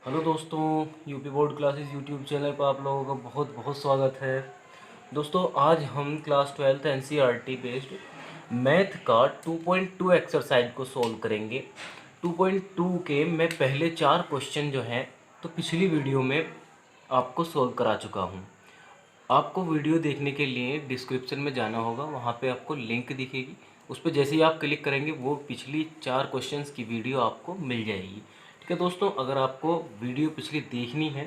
Hello दोस्तों, UP board classes YouTube channel पर आप लोगों का बहुत बहुत स्वागत है। दोस्तों, आज हम class 12th NCERT based math का 2.2 एक्सरसाइज को सॉल्व करेंगे। 2.2 के मैं पहले 4 क्वेश्चन जो हैं तो पिछली वीडियो में आपको सॉल्व करा चुका हूँ। आपको वीडियो देखने के लिए डिस्क्रिप्शन में जाना होगा, वहाँ पे आपको लिंक दिखेगी। उस पर जैसे ही आप क्लिक करेंगे वो पिछली 4 क्वेश्चंस की वीडियो आपको मिल जाएगी। ठीक है दोस्तों, अगर आपको वीडियो पिछली देखनी है,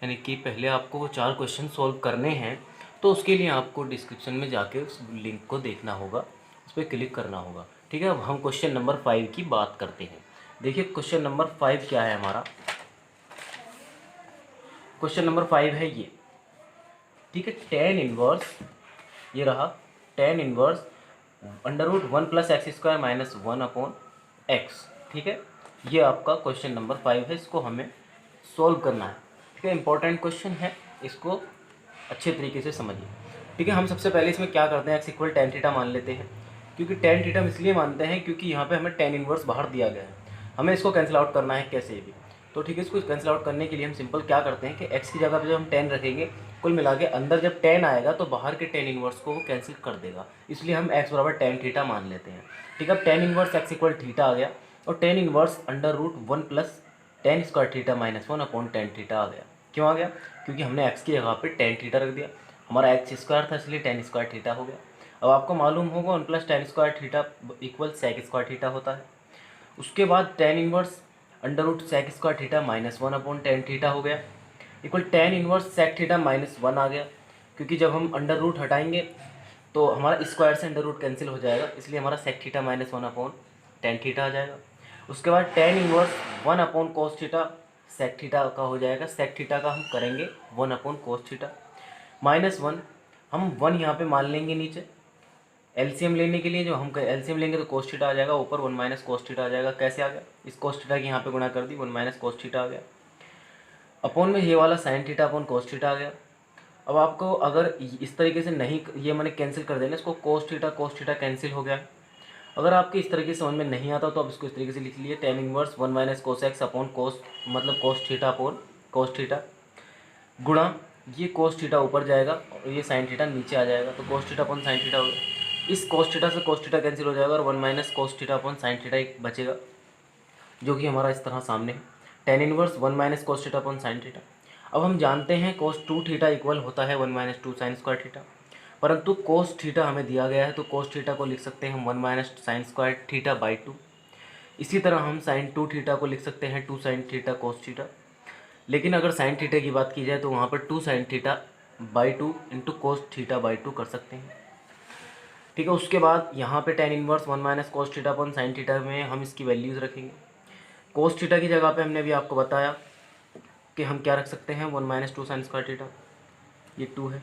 यानी कि पहले आपको वो 4 क्वेश्चन सॉल्व करने हैं, तो उसके लिए आपको डिस्क्रिप्शन में जाके उस लिंक को देखना होगा, उस पर क्लिक करना होगा। ठीक है, अब हम क्वेश्चन नंबर 5 की बात करते हैं। देखिए क्वेश्चन नंबर 5 क्या है हमारा। क्वेश्चन नंबर 5 है ये। ठीक है, टेन इनवर्स, ये रहा टेन इनवर्स √1 + x² - 1/x। ठीक है, ये आपका क्वेश्चन नंबर 5 है, इसको हमें सॉल्व करना है। ठीक है, इंपॉर्टेंट क्वेश्चन है, इसको अच्छे तरीके से समझिए। ठीक है, हम सबसे पहले इसमें क्या करते हैं, x = tan थीटा मान लेते हैं। क्योंकि tan थीटा हम इसलिए मानते हैं क्योंकि यहाँ पे हमें tan इनवर्स बाहर दिया गया है, हमें इसको कैंसिल आउट करना है कैसे भी। तो ठीक है, इसको कैंसिल आउट करने के लिए हम सिंपल क्या करते हैं कि x की जगह पे जब हम tan रखेंगे, कुल मिला के अंदर जब tan आएगा तो बाहर के tan इनवर्स को वो कैंसिल कर देगा, इसलिए हम x = tan थीटा मान लेते हैं। ठीक है, अब tan इनवर्स x = थीटा आ गया और tan inverse √1 + tan² theta - 1/tan theta आ गया। क्यों आ गया? क्योंकि हमने x की जगह पे tan थीटा रख दिया, हमारा x² था इसलिए tan² थीटा हो गया। अब आपको मालूम होगा 1 + tan² थीटा = sec² थीटा होता है। उसके बाद tan inverse √sec² theta - 1/tan theta हो गया, equal tan inverse sec theta -1 आ गया। क्योंकि जब हम अंडर रूट हटाएंगे तो हमारा स्क्वायर से अंडर रूट कैंसिल हो जाएगा, इसलिए हमारा sec थीटा -1/tan थीटा आ जाएगा। उसके बाद tan inverse 1/cos theta sec theta का हो जाएगा, sec थीटा का हम करेंगे 1/cos थीटा -1। हम 1 यहाँ पे मान लेंगे नीचे, एलसीएम लेने के लिए जो हम एलसीएम लेंगे तो cos थीटा आ जाएगा, ऊपर 1 - cos थीटा आ जाएगा। कैसे आ गया? इस cos थीटा की यहाँ पे गुणा कर दी, 1 - cos थीटा आ गया। अपोन में ये वाला sin theta upon cos theta आ गया। अब आपको अगर इस तरीके से नहीं, ये मैंने कैंसिल कर देना, इसको cos थीटा कैंसिल हो गया। अगर आपके इस तरीके से समझ में नहीं आता तो आप इसको इस तरीके से लिख लिए, tan inverse 1 - cos x upon cos, मतलब cos theta upon cos theta, गुणा ये cos थीटा ऊपर जाएगा और ये sin थीटा नीचे आ जाएगा, तो cos theta upon sin theta हो गया। इस cos थीटा से cos थीटा कैंसिल हो जाएगा और 1 - cos theta upon sin theta एक बचेगा, जो कि हमारा इस तरह सामने है। tan inverse 1 - cos theta upon sin theta. अब हम जानते हैं cos 2 थीटा इक्वल होता है 1 - 2 sin² थीटा, परंतु cos थीटा हमें दिया गया है तो cos थीटा को लिख सकते हैं हम 1 - sin² थीटा बाई 2। इसी तरह हम sin 2 थीटा को लिख सकते हैं 2 sin थीटा cos थीटा। लेकिन अगर sin थीटा की बात की जाए तो वहाँ पर 2 sin theta by 2 into cos theta by 2 कर सकते हैं। ठीक है, उसके बाद यहाँ पे tan inverse 1 - cos theta upon sin theta में हम इसकी वैल्यूज़ रखेंगे। cos थीटा की जगह पे हमने अभी आपको बताया कि हम क्या रख सकते हैं, 1 - 2 sin² थीटा, ये 2 है।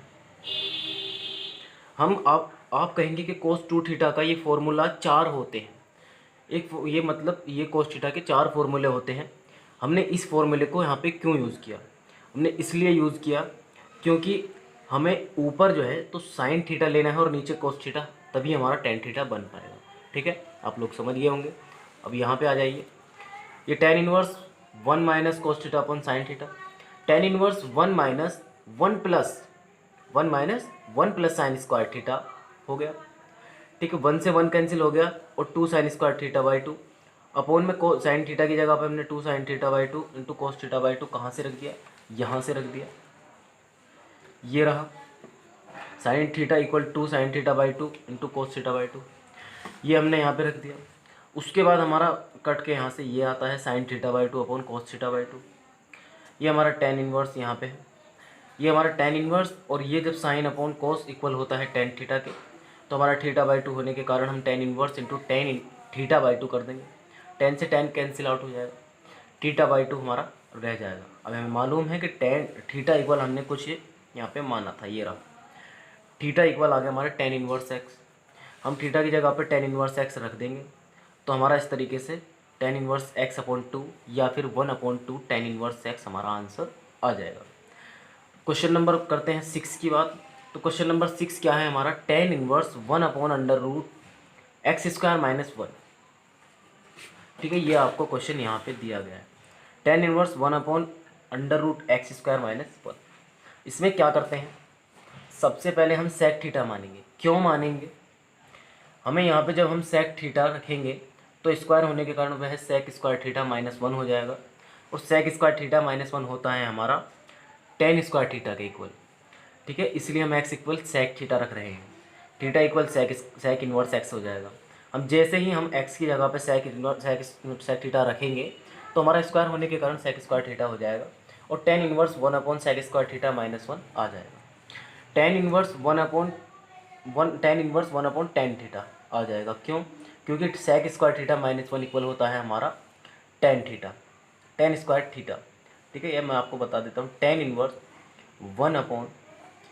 हम आप कहेंगे कि cos 2 थीटा का ये फॉर्मूला 4 होते हैं। ये मतलब ये cos थीटा के 4 फॉर्मूले होते हैं। हमने इस फॉर्मूले को यहाँ पे क्यों यूज़ किया? हमने इसलिए यूज़ किया क्योंकि हमें ऊपर जो है तो sin थीटा लेना है और नीचे cos थीटा, तभी हमारा tan थीटा बन पाएगा। ठीक है, आप लोग समझ गए होंगे। अब यहाँ पे आ जाइए, ये tan inverse 1 - cos theta upon sin theta, tan inverse 1 - 1 sin² theta हो गया। ठीक है, 1 से 1 कैंसिल हो गया और 2 sin² थीटा बाई 2 अपोन में sin थीटा की जगह पे हमने 2 sin theta by 2 into cos theta by 2 कहाँ से रख दिया, यहाँ से रख दिया। ये रहा sin theta = 2 sin theta by 2 into cos theta by 2, ये हमने यहाँ पे रख दिया। उसके बाद हमारा कट के यहाँ से ये आता है sin theta by 2 upon cos theta by 2, ये हमारा tan इनवर्स यहाँ पे है, ये हमारा tan इनवर्स, और ये जब sin अपॉन cos इक्वल होता है tan थीटा के, तो हमारा थीटा बाई 2 होने के कारण हम tan inverse into tan theta by 2 कर देंगे। tan से tan कैंसिल आउट हो जाएगा, थीटा बाई 2 हमारा रह जाएगा। अब हमें मालूम है कि tan थीटा इक्वल हमने कुछ यहाँ पे माना था, ये रहा थीटा इक्वल आ गया हमारे tan इनवर्स x। हम थीटा की जगह पे tan इनवर्स x रख देंगे, तो हमारा इस तरीके से tan इनवर्स x अपॉन 2 या फिर 1/2 tan इनवर्स x हमारा आंसर आ जाएगा। क्वेश्चन नंबर करते हैं 6 की बात। तो क्वेश्चन नंबर 6 क्या है हमारा, tan इनवर्स 1/√x² - 1। ठीक है, ये आपको क्वेश्चन यहाँ पे दिया गया है। Tan inverse 1/√x² - 1। इसमें क्या करते हैं, सबसे पहले हम सेक थीटा मानेंगे। क्यों मानेंगे, हमें यहाँ पे जब हम सेक थीटा रखेंगे तो स्क्वायर होने के कारण वह सेक स्क्वायर थीटा -1 हो जाएगा, और सेक स्क्वायर थीटा -1 होता है हमारा टेन स्क्वायर थीटा के इक्वल। ठीक है, इसलिए हम x इक्वल सेक थीटा रख रहे हैं। Theta equal sec inverse x हो जाएगा। हम जैसे ही हम x की जगह पे सेक थीटा रखेंगे तो हमारा स्क्वायर होने के कारण सेक स्क्वायर थीटा हो जाएगा, और टेन इन्वर्स 1/सेक स्क्वायर थीटा -1 आ जाएगा। टेन इन्वर्स 1/टेन थीटा आ जाएगा। क्यों, क्योंकि सेक स्क्वायर थीटा -1 इक्वल होता है हमारा tan theta, ten square theta. ठीक है, ये मैं आपको बता देता हूँ। टेन इन्वर्स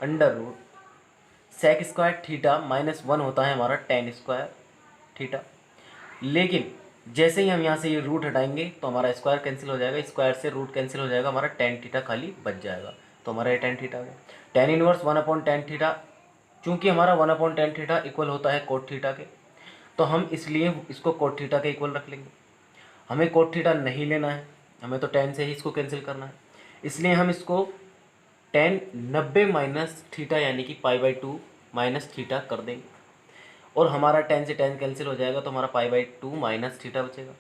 1/√सेक स्क्वायर थीटा -1 होता है हमारा टेन स्क्वायर थीटा। लेकिन जैसे ही हम यहाँ से ये रूट हटाएंगे तो हमारा स्क्वायर कैंसिल हो जाएगा, स्क्वायर से रूट कैंसिल हो जाएगा, हमारा टेन थीटा खाली बच जाएगा। तो हमारा ये टेन थीटा आ गया। टेन इनवर्स 1/टेन थीटा, चूँकि हमारा 1/टेन थीटा इक्वल होता है कोट थीटा के, तो हम इसलिए इसको कोट थीटा के इक्वल रख लेंगे। हमें कोट थीटा नहीं लेना है, हमें तो टेन से ही इसको कैंसिल करना है, इसलिए हम इसको टेन 90 माइनस थीटा यानी कि π/2 माइनस थीटा कर देंगे, और हमारा टेन से टेन कैंसिल हो जाएगा तो हमारा π/2 माइनस थीटा बचेगा।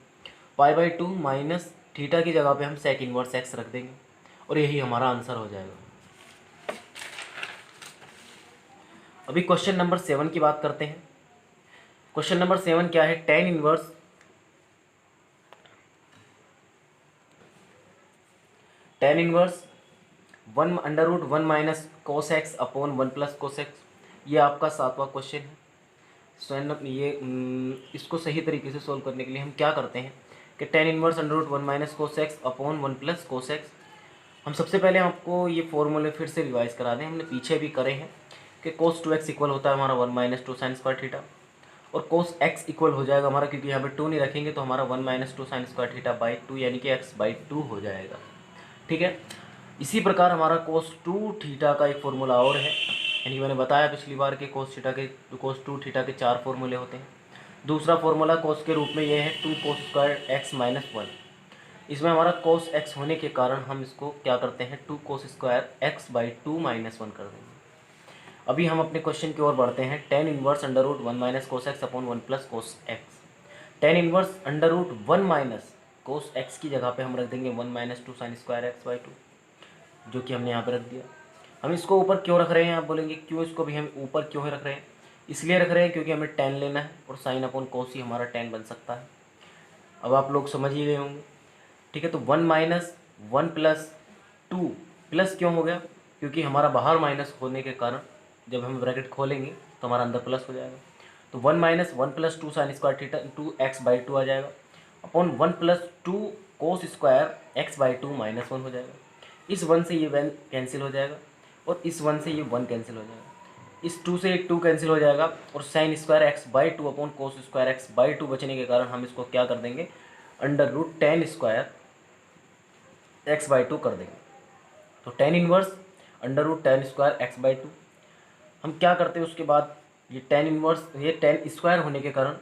π/2 माइनस थीटा की जगह पे हम सेक इन्वर्स एक्स रख देंगे, और यही हमारा आंसर हो जाएगा। अभी क्वेश्चन नंबर 7 की बात करते हैं। क्वेश्चन नंबर 7 क्या है, tan inverse 1/1 minus cos x upon 1 plus cos x. ये आपका 7वां क्वेश्चन है। ये इसको सही तरीके से सोल्व करने के लिए हम क्या करते हैं कि tan inverse √1 minus cos x upon 1 plus cos x. हम सबसे पहले आपको ये फॉर्मूले फिर से रिवाइज करा दें, हमने पीछे भी करे हैं कि कोस 2x इक्वल होता है हमारा 1 - 2 साइन स्क्वायर थीटा, और कोस x इक्वल हो जाएगा हमारा, क्योंकि यहाँ पे 2 नहीं रखेंगे तो हमारा 1 - 2 साइन स्क्वायर थीटा बाई 2 यानी कि x/2 हो जाएगा। ठीक है, इसी प्रकार हमारा कोस 2 थीटा का एक फॉर्मूला और है, यानी मैंने बताया पिछली बार के कोस 2 थीटा के 4 फॉर्मूले होते हैं। दूसरा फॉर्मूला कोस के रूप में ये है 2 कोस स्क्वायर x - 1। इसमें हमारा कोस x होने के कारण हम इसको क्या करते हैं, 2 कोस स्क्वायर x/2 - 1 कर देंगे। अभी हम अपने क्वेश्चन की ओर बढ़ते हैं। Tan inverse √1 minus cos x upon 1 plus cos x. Tan inverse √1 minus cos x की जगह पे हम रख देंगे 1 - 2 साइन स्क्वायर x/2, जो कि हमने यहाँ पे रख दिया। हम इसको ऊपर क्यों रख रहे हैं, आप बोलेंगे क्यों इसको भी हम ऊपर क्यों रख रहे हैं। इसलिए रख रहे हैं क्योंकि हमें टेन लेना है, और साइन अपॉन कोस ही हमारा टेन बन सकता है। अब आप लोग समझ ही गए होंगे। ठीक है, तो 1 - 1 + 2 प्लस क्यों हो गया, क्योंकि हमारा बाहर माइनस होने के कारण जब हम ब्रैकेट खोलेंगे तो हमारा अंदर प्लस हो जाएगा। तो 1 - 1 + 2 साइन स्क्वायर थीटा 2x/2 आ जाएगा, अपॉन 1 + 2 कोस स्क्वायर x/2 - 1 हो जाएगा। इस 1 से ये 1 कैंसिल हो जाएगा, और इस 1 से ये 1 कैंसिल हो जाएगा, इस 2 से 2 कैंसिल हो जाएगा, और sine square x/2 upon cos square x/2 बचने के कारण हम इसको क्या कर देंगे, √10 स्क्वायर x/2 कर देंगे। तो टेन इनवर्स √10 स्क्वायर x/2। हम क्या करते हैं उसके बाद, ये टेन इनवर्स ये टेन स्क्वायर होने के कारण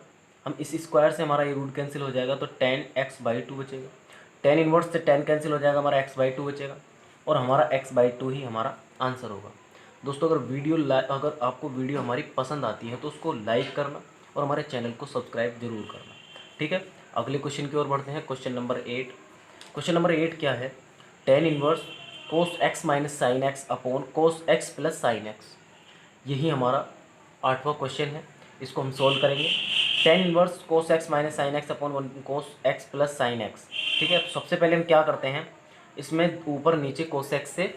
हम इस स्क्वायर से हमारा ये रूट कैंसिल हो जाएगा, तो 10x/2 बचेगा। टेन इनवर्स से 10 कैंसिल हो जाएगा, हमारा x/2 बचेगा, और हमारा x/2 ही हमारा आंसर होगा। दोस्तों, अगर आपको वीडियो हमारी पसंद आती है तो उसको लाइक करना और हमारे चैनल को सब्सक्राइब जरूर करना। ठीक है, अगले क्वेश्चन की ओर बढ़ते हैं। Question number 8। क्वेश्चन नंबर 8 क्या है, टेन इनवर्स कोस x minus sine x upon कोस x प्लस साइन एक्स। यही हमारा 8वां क्वेश्चन है, इसको हम सोल्व करेंगे। टेन इनवर्स कोस x minus sine x upon 1 कोस x प्लस साइन एक्स। ठीक है, तो सबसे पहले हम क्या करते हैं, इसमें ऊपर नीचे कोस x से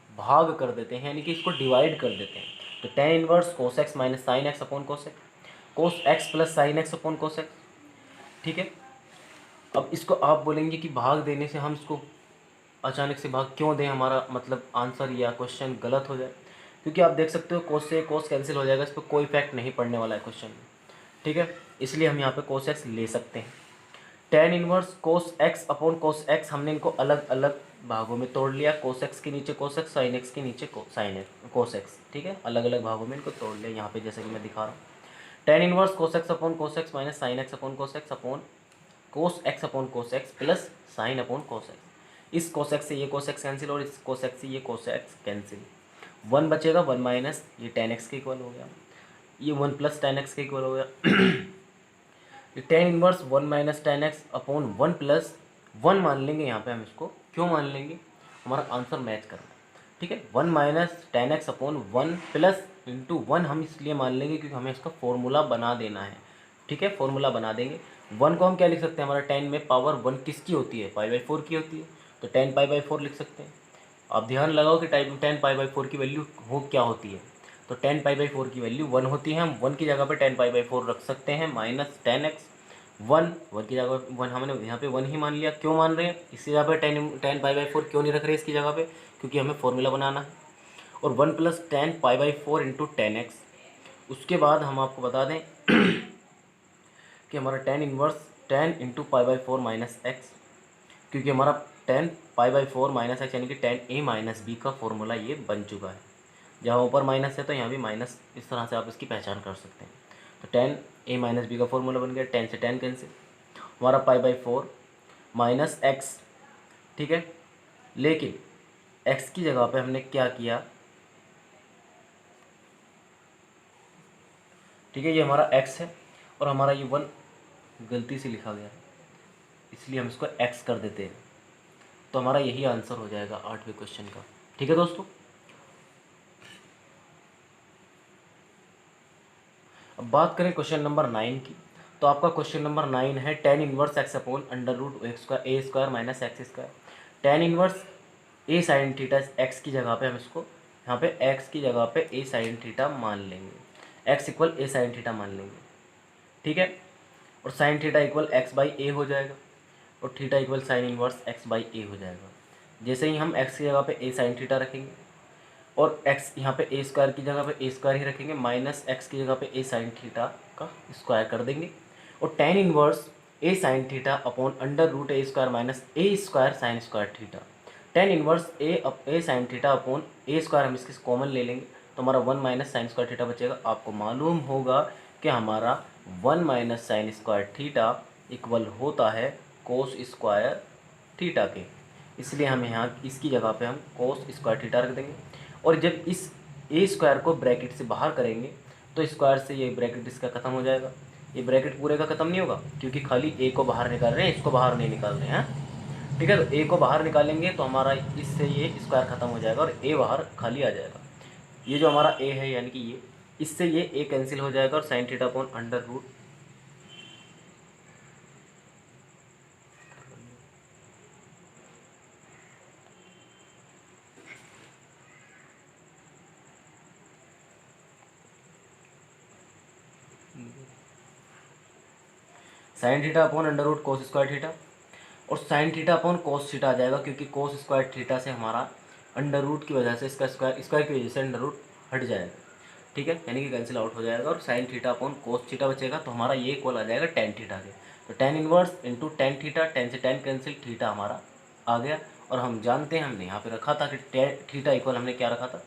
भाग कर देते हैं, यानी कि इसको डिवाइड कर देते हैं। तो टेन इनवर्स कोस x minus sine x upon कोस x plus sine x upon कोस x। ठीक है, अब इसको आप बोलेंगे कि भाग देने से हम इसको अचानक से भाग क्यों दें, हमारा मतलब आंसर या क्वेश्चन गलत हो जाए, क्योंकि आप देख सकते हो कोस से कोस कैंसिल हो जाएगा, इस पर कोई इफेक्ट नहीं पड़ने वाला है क्वेश्चन में। ठीक है, इसलिए हम यहाँ पे कोस एक्स ले सकते हैं। Tan inverse cos x upon cos x, हमने इनको अलग अलग भागों में तोड़ लिया। कोस एक्स के नीचे कोस एक्स, साइन एक्स के नीचे कोस एक्स। ठीक है, अलग अलग भागों में इनको तोड़ लिया, यहाँ पे जैसे कि मैं दिखा रहा हूँ। Tan inverse cos x upon cos x minus sine x upon cos x upon cos x upon cos x plus sine upon cos x. इस कोसेक से ये कोसेक्स कैंसिल और इस कोसेक से ये कोसेक्स कैंसिल, 1 बचेगा, 1 माइनस ये tan x के इक्वल हो गया, ये 1 प्लस tan x के इक्वल हो गया। Tan inverse 1 minus tan x upon 1 plus 1 मान लेंगे यहाँ पे हम इसको, क्यों मान लेंगे, हमारा आंसर मैच करना है, ठीक है। 1 minus tan x upon 1 plus into 1 हम इसलिए मान लेंगे क्योंकि हमें इसका फॉर्मूला बना देना है, ठीक है, फॉर्मूला बना देंगे। 1 को हम क्या लिख सकते हैं, हमारा 10 में पावर 1 किसकी होती है, π/4 की होती है, तो 10 π/4 लिख सकते हैं। आप ध्यान लगाओ कि 10 π/4 की वैल्यू हो क्या होती है, तो 10 π/4 की वैल्यू 1 होती है। हम 1 की जगह पे 10 π/4 रख सकते हैं, माइनस tan x 1 की जगह 1 हमने यहाँ पे 1 ही मान लिया। क्यों मान रहे हैं, इसकी जगह पे 10 π/4 क्यों नहीं रख रहे इसकी जगह पे, क्योंकि हमें फॉर्मूला बनाना है। और 1 प्लस 10 π/4 इंटू tan x, उसके बाद हम आपको बता दें कि हमारा tan inverse 10 into π/4 minus x, क्योंकि हमारा 10 π/4 माइनस एक्स यानी कि tan a माइनस बी का फॉर्मूला ये बन चुका है। जहाँ ऊपर माइनस है तो यहाँ भी माइनस, इस तरह से आप इसकी पहचान कर सकते हैं। तो tan a माइनस बी का फॉर्मूला बन गया, 10 से 10 कैंसिल, हमारा π/4 माइनस एक्स, ठीक है। लेकिन x की जगह पे हमने क्या किया, ठीक है, ये हमारा x है और हमारा ये 1 गलती से लिखा गया है, इसलिए हम इसको x कर देते हैं, तो हमारा यही आंसर हो जाएगा 8वें क्वेश्चन का, ठीक है दोस्तों। अब बात करें क्वेश्चन नंबर 9 की, तो आपका क्वेश्चन नंबर 9 है tan inverse x upon under root x square a square minus x square. tan inverse a sine theta x की जगह पे हम इसको यहाँ पे x की जगह पे a साइन थीटा मान लेंगे, x equal a sine theta मान लेंगे, ठीक है। और sine theta equal x by A हो जाएगा और theta equal sine inverse x by A हो जाएगा। जैसे ही हम x की जगह पे a साइन थीटा रखेंगे और x यहाँ पे a स्क्वायर की जगह पे a स्क्वायर ही रखेंगे, माइनस x की जगह पे a साइन थीटा का स्क्वायर कर देंगे और tan inverse a sine theta upon under root a square minus a square sine square theta. tan inverse a sine theta upon a square हम इसके कॉमन ले लेंगे तो हमारा 1 माइनस साइन स्क्वायर थीटा बचेगा। आपको मालूम होगा कि हमारा 1 minus sign square theta equal होता है कोस स्क्वायर थीटा के, इसलिए हम यहाँ इसकी जगह पे हम कोस स्क्वायर थीटा रख देंगे। और जब इस ए स्क्वायर को ब्रैकेट से बाहर करेंगे तो स्क्वायर से ये ब्रैकेट इसका ख़त्म हो जाएगा, ये ब्रैकेट पूरे का ख़त्म नहीं होगा क्योंकि खाली ए को बाहर निकाल रहे हैं, इसको बाहर नहीं निकाल रहे हैं, ठीक है। तो ए को बाहर निकालेंगे तो हमारा इससे ये स्क्वायर ख़त्म हो जाएगा और ए बाहर खाली आ जाएगा। ये जो हमारा ए है यानी कि ये, इससे ये ए कैंसिल हो जाएगा और sine theta upon under root sine theta upon under root cos square theta, और sine theta upon cos theta आ जाएगा क्योंकि कोस स्क्वायर थीटा से हमारा अंडर रूट की वजह से इसका स्क्वायर की वजह से अंडर रूट हट जाएगा, ठीक है, यानी कि कैंसिल आउट हो जाएगा और sine theta upon cos theta बचेगा। तो हमारा ये इक्वल आ जाएगा टेन थीटा के, तो tan inverse into tan theta, ten से टेन कैंसिल, थीटा हमारा आ गया। और हम जानते हैं हमने यहाँ पे रखा था कि थीटा इक्वल हमने क्या रखा था,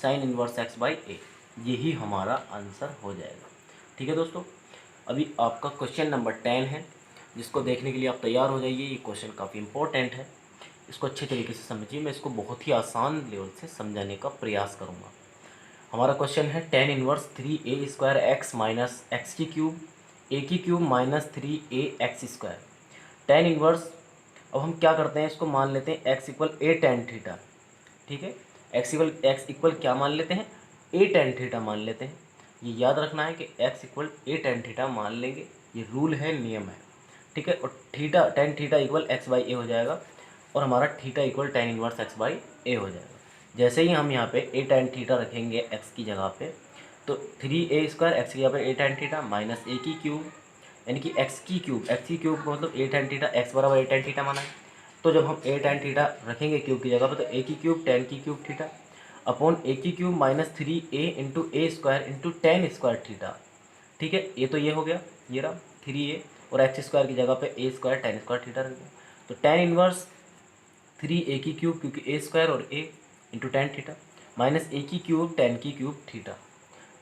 साइन इनवर्स एक्स बाई ए, यही हमारा आंसर हो जाएगा, ठीक है दोस्तों। अभी आपका क्वेश्चन नंबर 10 है जिसको देखने के लिए आप तैयार हो जाइए। ये क्वेश्चन काफ़ी इंपॉर्टेंट है, इसको अच्छे तरीके से समझिए, मैं इसको बहुत ही आसान लेवल से समझाने का प्रयास करूँगा। हमारा क्वेश्चन है tan inverse 3a square x minus x की क्यूब ए की cube minus 3a x square. tan inverse, अब हम क्या करते हैं, इसको मान लेते हैं x equal a tan theta, ठीक है, x इक्वल क्या मान लेते हैं, a tan थीटा मान लेते हैं। ये याद रखना है कि x equal a tan theta मान लेंगे, ये रूल है, नियम है, ठीक है। और theta tan theta equal x by A हो जाएगा और हमारा theta equal tan inverse x by A हो जाएगा। जैसे ही हम यहाँ पे a tan थीटा रखेंगे x की जगह पे, तो 3a स्क्वायर एक्स की जगह पे a tan theta minus a की क्यूब यानी कि x की क्यूब का मतलब a tan थीटा, x बराबर a tan थीटा माना है। तो जब हम a tan थीटा रखेंगे क्यूब की जगह पे तो a की क्यूब tan की क्यूब थीटा अपॉन a की cube minus 3a into A square into tan square theta, ठीक है। ये तो ये हो गया, ये रहा 3a और एक्स स्क्वायर की जगह पे a square ten square theta रख दिया, तो tan इनवर्स 3a की क्यूब क्योंकि a स्क्वायर और a into tan theta minus a की क्यूब टेन की क्यूब थीटा,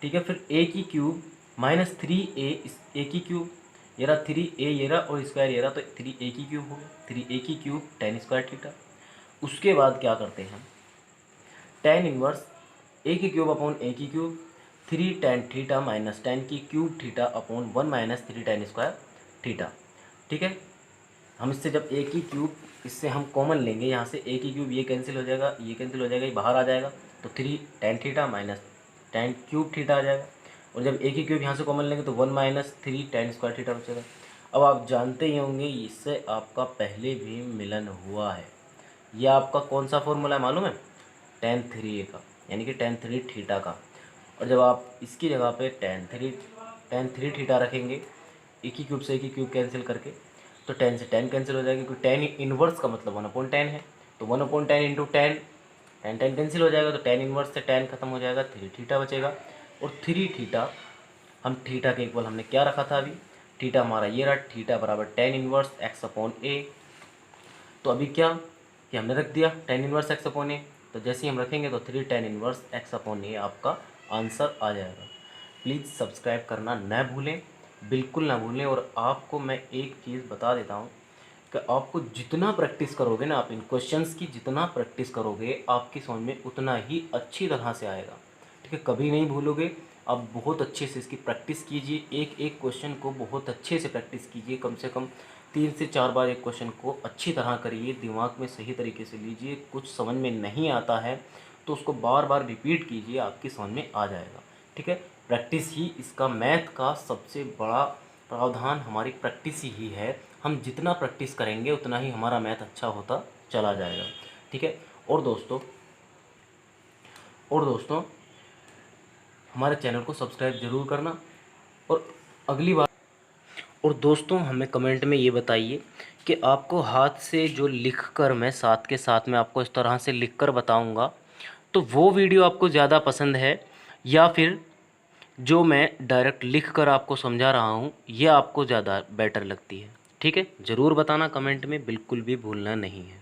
ठीक है। फिर a की क्यूब माइनस 3a की क्यूब, ये रहा 3a ये रहा और स्क्वायर ये रहा, तो 3a की क्यूब हो गया, 3a की क्यूब टेन स्क्वायर थीटा उसके बाद क्या करते हैं, tan इनवर्स ए की क्यूब अपॉन ए की cube 3 tan theta minus tan की cube theta upon 1 minus 3 tan square theta. ठीक है, हम इससे जब ए की क्यूब इससे हम कॉमन लेंगे, यहाँ से ए की क्यूब ये कैंसिल हो जाएगा, ये कैंसिल हो जाएगा, ये बाहर आ जाएगा, तो 3 tan theta minus tan cube theta आ जाएगा। और जब ए की क्यूब यहाँ से कॉमन लेंगे तो 1 माइनस 3 tan स्क्वायर थीटा बचेगा। अब आप जानते ही होंगे इससे आपका पहले भी मिलन हुआ है। ये आपका कौन सा फॉर्मूला है मालूम है, tan 3a का, यानी कि tan 3 थीटा का। और जब आप इसकी जगह पे tan 3 थीटा रखेंगे, ए की क्यूब से ए की क्यूब कैंसिल करके, तो tan से tan कैंसिल हो जाएगा, क्योंकि tan इनवर्स का मतलब 1/10 है, तो 1/10 इंटू tan कैंसिल हो जाएगा, तो tan इनवर्स से tan खत्म हो जाएगा, 3 थीटा बचेगा। और 3 थीटा, हम थीटा के इक्वल हमने क्या रखा था अभी, थीटा हमारा ये रहा, थीटा बराबर tan इनवर्स x अपॉन ए। तो अभी क्या कि हमने रख दिया tan इनवर्स x अपॉन ए, तो जैसे ही हम रखेंगे तो 3 tan इनवर्स x अपॉन ए आपका आंसर आ जाएगा। प्लीज़ सब्सक्राइब करना न भूलें, बिल्कुल ना भूलें। और आपको मैं एक चीज़ बता देता हूँ कि आपको जितना प्रैक्टिस करोगे ना, आप इन क्वेश्चंस की जितना प्रैक्टिस करोगे आपकी समझ में उतना ही अच्छी तरह से आएगा। ठीक है, कभी नहीं भूलोगे। आप बहुत अच्छे से इसकी प्रैक्टिस कीजिए, एक एक क्वेश्चन को बहुत अच्छे से प्रैक्टिस कीजिए, कम से कम 3 से 4 बार एक क्वेश्चन को अच्छी तरह करिए, दिमाग में सही तरीके से लीजिए। कुछ समझ में नहीं आता है तो उसको बार बार रिपीट कीजिए, आपकी समझ में आ जाएगा। ठीक है, प्रैक्टिस ही इसका मैथ का सबसे बड़ा प्रावधान, हमारी प्रैक्टिस ही है। हम जितना प्रैक्टिस करेंगे उतना ही हमारा मैथ अच्छा होता चला जाएगा। ठीक है, और दोस्तों हमारे चैनल को सब्सक्राइब ज़रूर करना। और अगली बार, और दोस्तों हमें कमेंट में ये बताइए कि आपको हाथ से जो लिख कर मैं साथ के साथ में आपको इस तरह से लिख कर बताऊँगा, तो वो वीडियो आपको ज़्यादा पसंद है, या फिर जो मैं डायरेक्ट लिख कर आपको समझा रहा हूँ ये आपको ज़्यादा बेटर लगती है। ठीक है, ज़रूर बताना कमेंट में, बिल्कुल भी भूलना नहीं है।